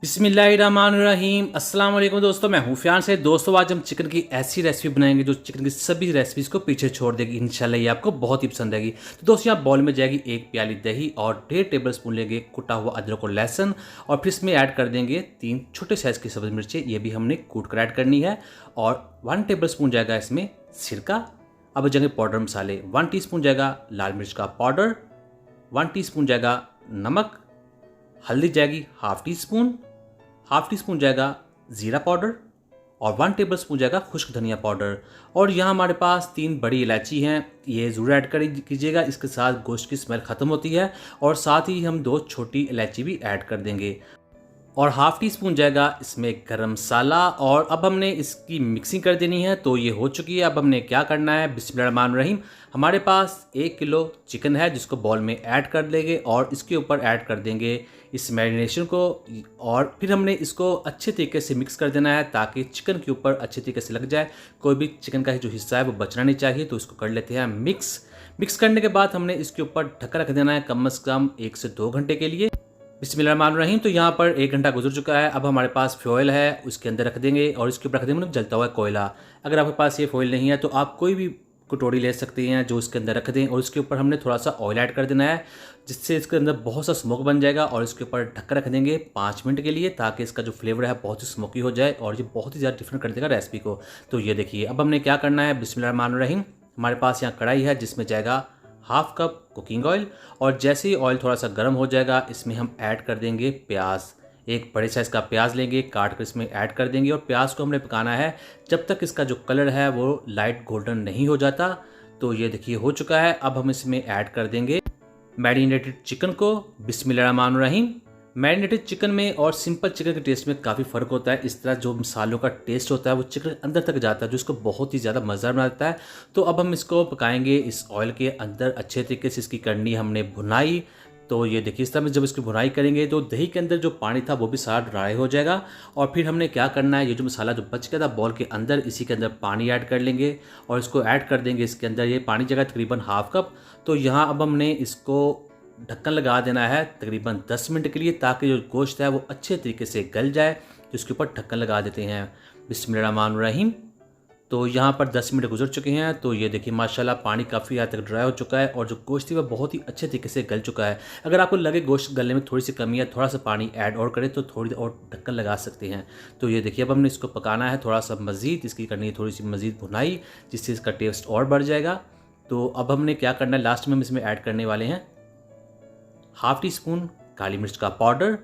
बिस्मिल्लाहिर्रहमानिर्रहीम। अस्सलाम वालेकुम दोस्तों, मैं हूँ फियाज से। दोस्तों आज हम चिकन की ऐसी रेसिपी बनाएंगे जो चिकन की सभी रेसिपीज़ को पीछे छोड़ देगी। इंशाल्लाह ये आपको बहुत ही पसंद आएगी। तो दोस्तों यहाँ बॉल में जाएगी 1 प्याली दही और 1.5 टेबल स्पून लेंगे कुटा हुआ अदरक और लहसुन, और फिर इसमें ऐड कर देंगे 3 छोटे साइज़ की सब्ज़ मिर्चें, ये भी हमने कूट कर ऐड करनी है। और 1 टेबल स्पून जाएगा इसमें सिरका। अब जाएंगे पाउडर मसाले, 1 टीस्पून जाएगा लाल मिर्च का पाउडर, 1 टीस्पून जाएगा नमक, हल्दी जाएगी हाफ टी स्पून जाएगा ज़ीरा पाउडर, और 1 टेबल स्पून जाएगा खुश्क धनिया पाउडर। और यहाँ हमारे पास 3 बड़ी इलायची हैं, ये ज़रूर ऐड कीजिएगा, इसके साथ गोश्त की स्मेल ख़त्म होती है। और साथ ही हम 2 छोटी इलायची भी ऐड कर देंगे, और हाफ टी स्पून जाएगा इसमें गरम मसाला। और अब हमने इसकी मिक्सिंग कर देनी है। तो ये हो चुकी है। अब हमने क्या करना है, बिस्मिल्लाहिर्रहमानिर्रहीम। हमारे पास 1 किलो चिकन है जिसको बॉल में ऐड कर देंगे, और इसके ऊपर ऐड कर देंगे इस मैरिनेशन को, और फिर हमने इसको अच्छे तरीके से मिक्स कर देना है ताकि चिकन के ऊपर अच्छे तरीके से लग जाए। कोई भी चिकन का जो हिस्सा है वो बचना नहीं चाहिए। तो इसको कर लेते हैं मिक्स करने के बाद हमने इसके ऊपर ढक्कन रख देना है कम से कम 1 से 2 घंटे के लिए। बिस्मिल्लाहिर्रहमानिर्रहीम। तो यहाँ पर 1 घंटा गुजर चुका है। अब हमारे पास फॉयल है, उसके अंदर रख देंगे, और इसके ऊपर रख देंगे जलता हुआ कोयला। अगर आपके पास ये फॉयल नहीं है तो आप कोई भी कटोरी ले सकते हैं जो इसके अंदर रख दें, और इसके ऊपर हमने थोड़ा सा ऑयल ऐड कर देना है जिससे इसके अंदर बहुत सा स्मोक बन जाएगा। और इसके ऊपर ढक्कन रख देंगे 5 मिनट के लिए ताकि इसका जो फ्लेवर है बहुत ही स्मोकी हो जाए, और ये बहुत ही ज़्यादा डिफरेंट कर देगा रेसिपी को। तो ये देखिए अब हमने क्या करना है, बिस्मिल्लाहिर्रहमानिर्रहीम। हमारे पास यहाँ कढ़ाई है जिसमें जाएगा हाफ कप कुकिंग ऑयल, और जैसे ही ऑयल थोड़ा सा गर्म हो जाएगा इसमें हम ऐड कर देंगे प्याज। 1 बड़े साइज़ का प्याज लेंगे, काट कर इसमें ऐड कर देंगे, और प्याज को हमने पकाना है जब तक इसका जो कलर है वो लाइट गोल्डन नहीं हो जाता। तो ये देखिए हो चुका है। अब हम इसमें ऐड कर देंगे मैरिनेटेड चिकन को। बिस्मिल्लाहिर्रहमानिर्रहीम। मैरिनेटेड चिकन में और सिंपल चिकन के टेस्ट में काफ़ी फ़र्क होता है। इस तरह जो मसालों का टेस्ट होता है वो चिकन अंदर तक जाता है, जो इसको बहुत ही ज़्यादा मज़ेदार बना देता है। तो अब हम इसको पकाएंगे इस ऑयल के अंदर। अच्छे तरीके से इसकी करनी हमने भुनाई। तो ये देखिए इस तरह में जब इसकी भुनाई करेंगे तो दही के अंदर जो पानी था वो भी सारा ड्राई हो जाएगा। और फिर हमने क्या करना है, ये जो मसाला जो बच गया था बॉल के अंदर, इसी के अंदर पानी ऐड कर लेंगे, और इसको ऐड कर देंगे इसके अंदर। ये पानी जगह तकरीबन हाफ कप। तो यहाँ अब हमने इसको ढक्कन लगा देना है तकरीबन 10 मिनट के लिए, ताकि जो गोश्त है वो अच्छे तरीके से गल जाए। तो इसके ऊपर ढक्कन लगा देते हैं। बिस्मिल्लाहिर्रहमानिर्रहीम। तो यहाँ पर 10 मिनट गुजर चुके हैं। तो ये देखिए माशाल्लाह पानी काफ़ी हद तक ड्राई हो चुका है, और जो गोश्त है वह बहुत ही अच्छे तरीके से गल चुका है। अगर आपको लगे गोश्त गलने में थोड़ी सी कमी है, थोड़ा सा पानी ऐड और करें तो थोड़ी और ढक्कन लगा सकते हैं। तो ये देखिए अब हमने इसको पकाना है थोड़ा सा मज़ीद, इसकी करनी है थोड़ी सी मज़ीद भुनाई, जिससे इसका टेस्ट और बढ़ जाएगा। तो अब हमने क्या करना है, लास्ट में हम इसमें ऐड करने वाले हैं हाफ टी स्पून काली मिर्च का पाउडर,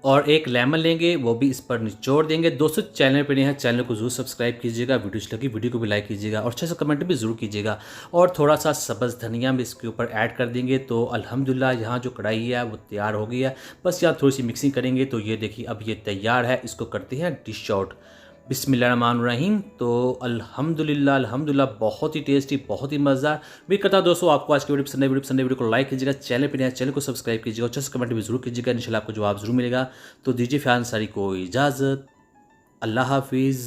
और 1 लेमन लेंगे वो भी इस पर निचोड़ देंगे। दोस्तों चैनल पे नए हैं, चैनल को जरूर सब्सक्राइब कीजिएगा, वीडियो को भी लाइक कीजिएगा, और अच्छे से कमेंट भी ज़रूर कीजिएगा। और थोड़ा सा सब्ज़ धनिया भी इसके ऊपर ऐड कर देंगे। तो अल्हम्दुलिल्लाह यहाँ जो कढ़ाई है वो तैयार हो गई है। बस यहाँ थोड़ी सी मिक्सिंग करेंगे। तो ये देखिए अब ये तैयार है। इसको करते हैं डिश आउट। बिस्मिल्लाहिर्रहमानिर्रहीम। तो अल्हम्दुलिल्लाह बहुत ही टेस्टी, बहुत ही मज़ेदार। भी करता दोस्तों आपको आज की वीडियो को लाइक कीजिएगा, चैनल पे नया चैनल को सब्सक्राइब कीजिएगा, अच्छे से कमेंट भी जरूर कीजिएगा। इंशाल्लाह आपको जवाब जरूर मिलेगा। तो दीजिए फियाज अंसारी को इजाज़त। अल्लाह हाफिज़।